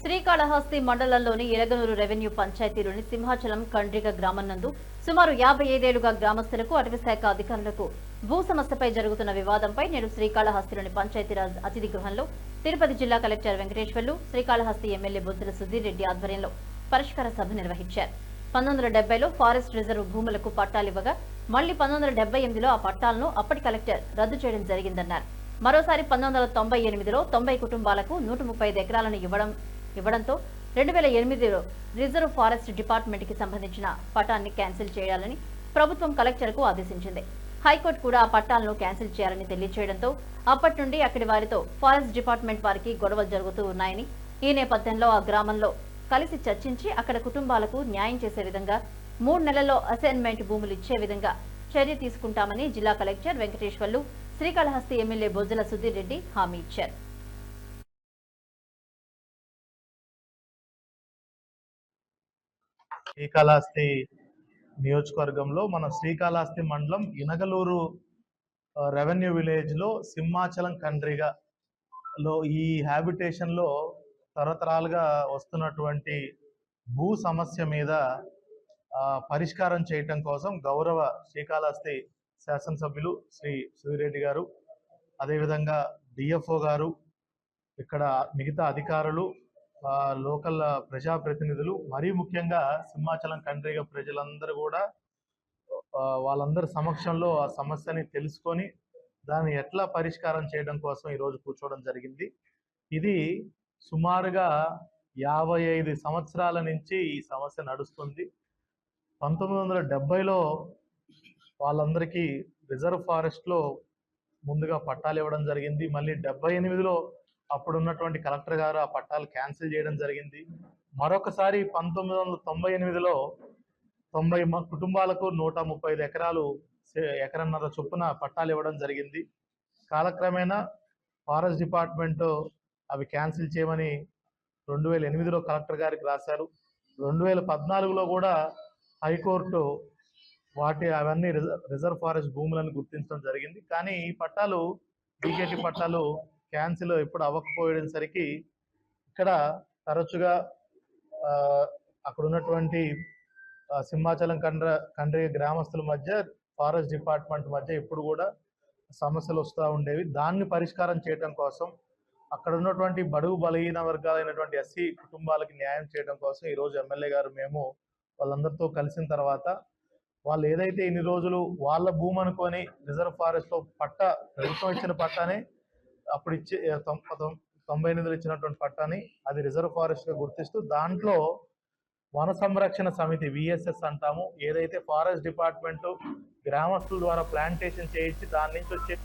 శ్రీకాళహస్తి మండలంలోని ఎలగనూరు రెవెన్యూ పంచాయతీలోని సింహాచలం కండ్రిగ గ్రామం నందు సుమారు 55 ఏళ్లుగా గ్రామస్తులకు అటవీశాఖ అధికారులకు భూ సమస్యపై జరుగుతున్న వివాదంపై నేడు శ్రీకాళహస్తిలోని పంచాయతీరాజ్ అతిథి గృహంలో తిరుపతి జిల్లా కలెక్టర్ వెంకటేశ్వర్లు, శ్రీకాళహస్తి ఎమ్మెల్యే బొజ్జల సుధీర్ రెడ్డి ఆధ్వర్యంలో పరిష్కార సభ నిర్వహించారు. 1970లో ఫారెస్ట్ రిజర్వ్ భూములకు పట్టాలివ్వగా మళ్లీ 1978లో ఆ పట్టాలను అప్పటి కలెక్టర్ రద్దు చేయడం జరిగిందన్నారు. మరోసారి 1998లో 90 కుటుంబాలకు 135 ఎకరాలను ఇవ్వడంతో 2008లో రిజర్వ్ ఫారెస్ట్ డిపార్ట్మెంట్ కి సంబంధించిన పట్టాన్ని క్యాన్సిల్ చేయాలని ప్రభుత్వం కలెక్టర్కు ఆదేశించింది. హైకోర్టు కూడా ఆ పట్టాలను క్యాన్సిల్ చేయాలని తెలియజేయడంతో అప్పటి నుండి అక్కడి వారితో ఫారెస్ట్ డిపార్ట్మెంట్ వారికి గొడవలు జరుగుతూ ఉన్నాయని, ఈ నేపథ్యంలో ఆ గ్రామంలో కలిసి చర్చించి అక్కడ కుటుంబాలకు న్యాయం చేసే విధంగా 3 నెలల్లో అసైన్మెంట్ భూములు ఇచ్చే విధంగా చర్య తీసుకుంటామని జిల్లా కలెక్టర్ వెంకటేశ్వర్లు, శ్రీకాళహస్తి ఎమ్మెల్యే బొజ్జల సుధీర్ రెడ్డి హామీ ఇచ్చారు. శ్రీకాళహస్తి నియోజకవర్గంలో మన శ్రీకాళహస్తి మండలం ఇనగలూరు రెవెన్యూ విలేజ్ లో సింహాచలం కండ్రిగలో ఈ హ్యాబిటేషన్ లో తరతరాలుగా వస్తున్నటువంటి భూ సమస్య మీద పరిష్కారం చేయటం కోసం గౌరవ శ్రీకాళహస్తి శాసనసభ్యులు శ్రీ సుధీరెడ్డి గారు, అదేవిధంగా డిఎఫ్ఓ గారు, ఇక్కడ మిగతా అధికారులు, లోకల్ ప్రజాప్రతినిధులు, మరీ ముఖ్యంగా సింహాచలం కండ్రిగ ప్రజలందరూ కూడా వాళ్ళందరి సమక్షంలో ఆ సమస్యని తెలుసుకొని దాన్ని ఎట్లా పరిష్కారం చేయడం కోసం ఈరోజు కూర్చోవడం జరిగింది. ఇది సుమారుగా 55 సంవత్సరాల నుంచి ఈ సమస్య నడుస్తుంది. 1970లో వాళ్ళందరికీ రిజర్వ్ ఫారెస్ట్లో ముందుగా పట్టాలు ఇవ్వడం జరిగింది. మళ్ళీ 78లో అప్పుడున్నటువంటి కలెక్టర్ గారు ఆ పట్టాలు క్యాన్సిల్ చేయడం జరిగింది. మరొకసారి 1998లో 90 కుటుంబాలకు 135 ఎకరాలు, ఎకరన్నర చొప్పున పట్టాలు ఇవ్వడం జరిగింది. కాలక్రమేణా ఫారెస్ట్ డిపార్ట్మెంట్ అవి క్యాన్సిల్ చేయమని 2008లో కలెక్టర్ గారికి రాశారు. 2014లో కూడా హైకోర్టు అవన్నీ రిజర్వ్ ఫారెస్ట్ భూములను గుర్తించడం జరిగింది. కానీ ఈ పట్టాలు, డీకేటీ పట్టాలు క్యాన్సిల్ ఎప్పుడు అవ్వకపోయేసరికి ఇక్కడ తరచుగా అక్కడ ఉన్నటువంటి సింహాచలం కండ్రిగ గ్రామస్తుల మధ్య, ఫారెస్ట్ డిపార్ట్మెంట్ మధ్య ఎప్పుడు కూడా సమస్యలు వస్తూ ఉండేవి. దాన్ని పరిష్కారం చేయడం కోసం, అక్కడ ఉన్నటువంటి బడుగు బలహీన వర్గాలైనటువంటి ఎస్సీ కుటుంబాలకి న్యాయం చేయడం కోసం ఈరోజు ఎమ్మెల్యే గారు మేము వాళ్ళందరితో కలిసిన తర్వాత, వాళ్ళు ఏదైతే ఇన్ని రోజులు వాళ్ళ భూమి అనుకొని రిజర్వ్ ఫారెస్ట్ లో ప్రభుత్వం ఇచ్చిన పట్టానే, అప్పుడు 98లో ఇచ్చినటువంటి పట్టాని అది రిజర్వ్ ఫారెస్ట్ గా గుర్తిస్తూ దాంట్లో వన సంరక్షణ సమితి విఎస్ఎస్ అంటాము, ఏదైతే ఫారెస్ట్ డిపార్ట్మెంట్ గ్రామస్తుల ద్వారా ప్లాంటేషన్ చేయించి దాని నుంచి వచ్చే